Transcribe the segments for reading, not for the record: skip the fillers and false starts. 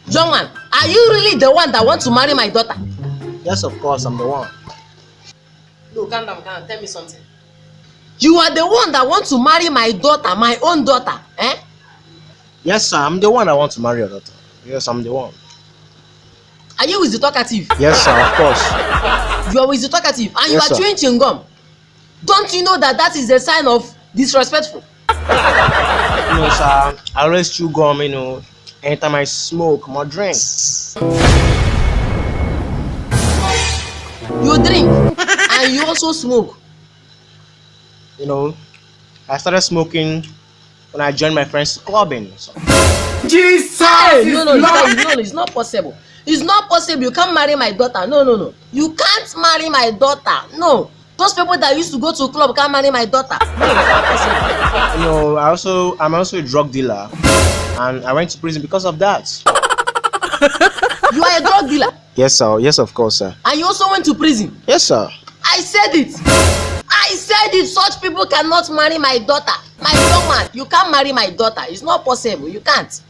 Young man, are you really the one that wants to marry my daughter? Yes, of course, I'm the one. No, calm down, tell me something. You are the one that wants to marry my daughter, my own daughter, eh? Yes, sir, I'm the one that wants to marry your daughter. Yes, I'm the one. Are you with the talkative? Yes, sir, of course. You are with the talkative and Yes, you are sir. chewing chewing gum. Don't you know that that is a sign of disrespectful? Sir, I always chew gum, anytime I smoke or drink. You drink and you also smoke. I started smoking when I joined my friends clubbing. So. Jesus! Hey, no, it's not possible. It's not possible. You can't marry my daughter. No. You can't marry my daughter. No. Those people that used to go to club can't marry my daughter. No, it's not possible. I'm also a drug dealer, and I went to prison because of that. You are a drug dealer Yes, sir. Yes, of course, sir. and you also went to prison. Yes, sir. I said it. Such people cannot marry my daughter. My young man, you can't marry my daughter. It's not possible. You can't.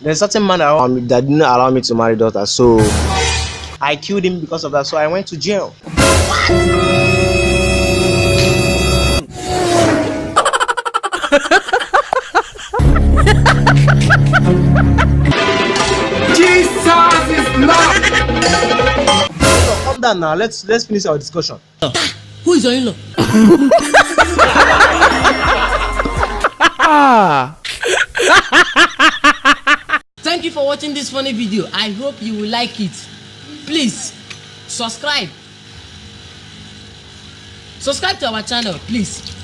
There's a certain man around me that didn't allow me to marry daughter, so I killed him because of that. So I went to jail. Jesus is Lord! So calm down now. Let's finish our discussion. Who is your in-law? Thank you for watching this funny video. I hope you will like it. Please subscribe to our channel, please.